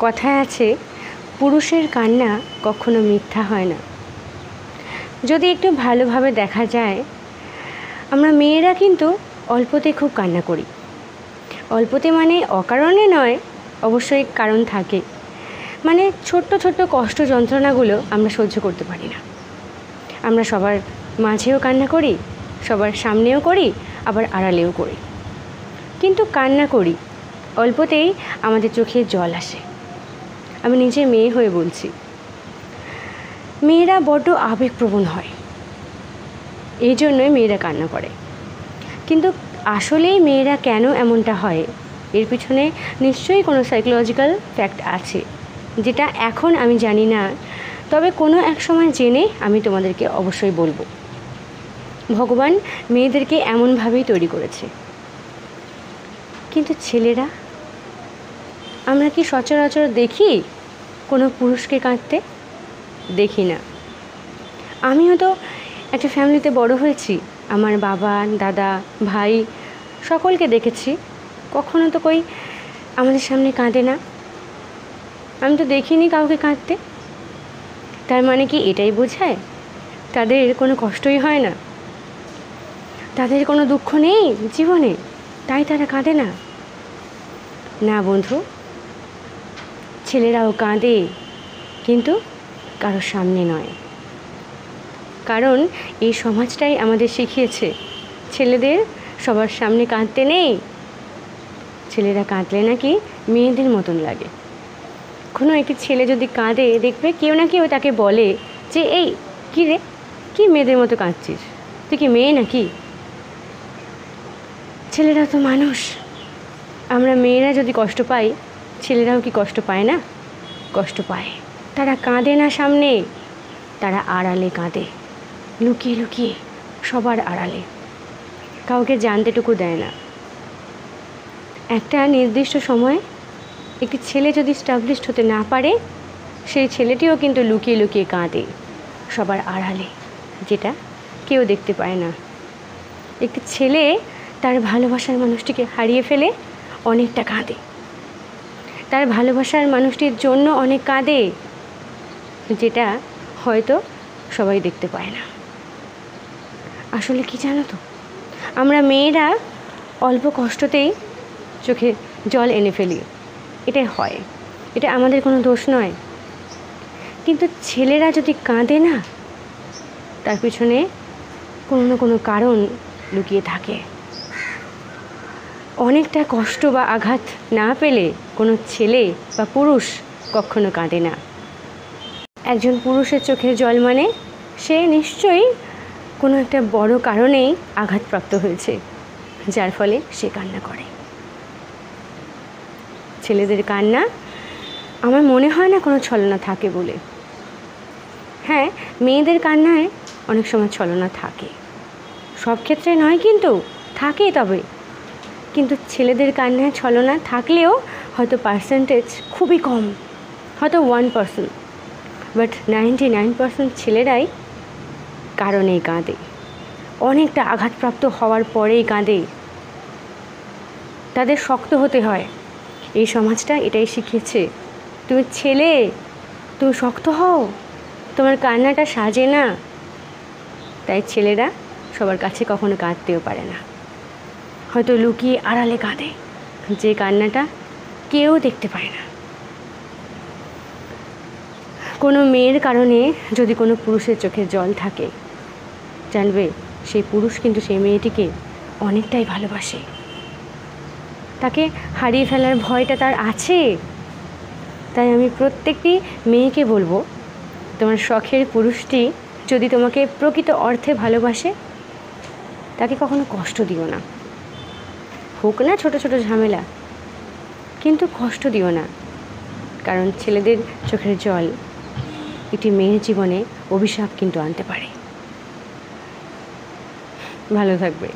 কথায় আছে, পুরুষের কান্না কখনো মিথ্যা হয় না। যদি একটু ভালোভাবে দেখা যায়, আমরা মেয়েরা কিন্তু অল্পতে খুব কান্না করি। অল্পতে মানে অকারণে নয়, অবশ্যই কারণ থাকে। মানে ছোট্ট ছোট্ট কষ্ট যন্ত্রণাগুলো আমরা সহ্য করতে পারি না। আমরা সবার মাঝেও কান্না করি, সবার সামনেও করি, আবার আড়ালেও করি। কিন্তু কান্না করি, অল্পতেই আমাদের চোখে জল আসে। আমি নিজে মেয়ে হয়ে বলছি, মেয়েরা বড্ড আবেগপ্রবণ হয়, এই জন্যই মেয়েরা কান্না করে। কিন্তু আসলেই মেয়েরা কেন এমনটা হয়, এর পিছনে নিশ্চয়ই কোনো সাইকোলজিক্যাল ফ্যাক্ট আছে, যেটা এখন আমি জানি না, তবে কোনো এক সময় জেনে আমি তোমাদেরকে অবশ্যই বলবো। ভগবান মেয়েদেরকে এমনভাবেই তৈরি করেছে। কিন্তু ছেলেরা, আমরা কি সচরাচর দেখি কোনো পুরুষকে কাঁদতে? দেখি না। আমিও তো একটা ফ্যামিলিতে বড় হয়েছি, আমার বাবা, দাদা, ভাই সকলকে দেখেছি, কখনো তো কই আমাদের সামনে কাঁদে না। আমি তো দেখিনি কাউকে কাঁদতে। তার মানে কি এটাই বোঝায় তাদের কোনো কষ্টই হয় না, তাদের কোনো দুঃখ নেই জীবনে, তাই তারা কাঁদে না? না বন্ধু, ছেলেরাও কাঁদে, কিন্তু কারোর সামনে নয়। কারণ এই সমাজটাই আমাদের শিখিয়েছে ছেলেদের সবার সামনে কাঁদতে নেই। ছেলেরা কাঁদলে নাকি মেয়েদের মতন লাগে। কোনো একটি ছেলে যদি কাঁদে, দেখবে কেউ না কেউ তাকে বলে যে, এই কী রে, কি মেয়েদের মতো কাঁদছিস, তুই কি মেয়ে নাকি? ছেলেরা তো মানুষ। আমরা মেয়েরা যদি কষ্ট পাই, ছেলেরাও কি কষ্ট পায় না? কষ্ট পায়। তারা কাঁদে না সামনে, তারা আড়ালে কাঁদে, লুকিয়ে লুকিয়ে, সবার আড়ালে, কাউকে জানতেটুকু দেয় না। একটা নির্দিষ্ট সময় একটি ছেলে যদি স্টাবলিশড হতে না পারে, সেই ছেলেটিও কিন্তু লুকিয়ে লুকিয়ে কাঁদে সবার আড়ালে, যেটা কেউ দেখতে পায় না। একটি ছেলে তার ভালোবাসার মানুষটিকে হারিয়ে ফেলে অনেকটা কাঁদে, তার ভালোবাসার মানুষটির জন্য অনেক কাঁদে, যেটা হয়তো সবাই দেখতে পায় না। আসলে কি জানো তো, আমরা মেয়েরা অল্প কষ্টতেই চোখে জল এনে ফেলি, এটাই হয়, এটা আমাদের কোনো দোষ নয়। কিন্তু ছেলেরা যদি কাঁদে না, তার পিছনে কোনো না কোনো কারণ লুকিয়ে থাকে। অনেকটা কষ্ট বা আঘাত না পেলে কোনো ছেলে বা পুরুষ কখনো কাঁদে না। একজন পুরুষের চোখের জল মানে সে নিশ্চয়ই কোনো একটা বড় কারণেই আঘাতপ্রাপ্ত হয়েছে, যার ফলে সে কান্না করে। ছেলেদের কান্না আমার মনে হয় না কোনো ছলনা থাকে বলে। হ্যাঁ, মেয়েদের কান্নায় অনেক সময় ছলনা থাকে, সব ক্ষেত্রে নয়, কিন্তু থাকে। তবে কিন্তু ছেলেদের কান্নায় ছলনা থাকলেও হয়তো পার্সেন্টেজ খুবই কম, হয়তো 1%, বাট 99% ছেলেরাই কারণেই কাঁদে, অনেকটা আঘাতপ্রাপ্ত হওয়ার পরেই কাঁদে। তাদের শক্ত হতে হয়। এই সমাজটা এটাই শিখিয়েছে, তুমি ছেলে, তুমি শক্ত হও, তোমার কান্নাটা সাজে না। তাই ছেলেরা সবার কাছে কখনো কাঁদতেও পারে না, হয়তো লুকিয়ে আড়ালে কাঁদে, যে কান্নাটা কেউ দেখতে পায় না। কোনো মেয়ের কারণে যদি কোনো পুরুষের চোখে জল থাকে, জানবে সেই পুরুষ কিন্তু সেই মেয়েটিকে অনেকটাই ভালোবাসে, তাকে হারিয়ে ফেলার ভয়টা তার আছে। তাই আমি প্রত্যেকটি মেয়েকে বলবো, তোমার শখের পুরুষটি যদি তোমাকে প্রকৃত অর্থে ভালোবাসে, তাকে কখনো কষ্ট দিও না, হোক না ছোট ছোট ঝামেলা, কিন্তু কষ্ট দিও না। কারণ ছেলেদের চোখের জল একটি মেয়ের জীবনে অভিশাপ কিন্তু আনতে পারে। ভালো থাকবে।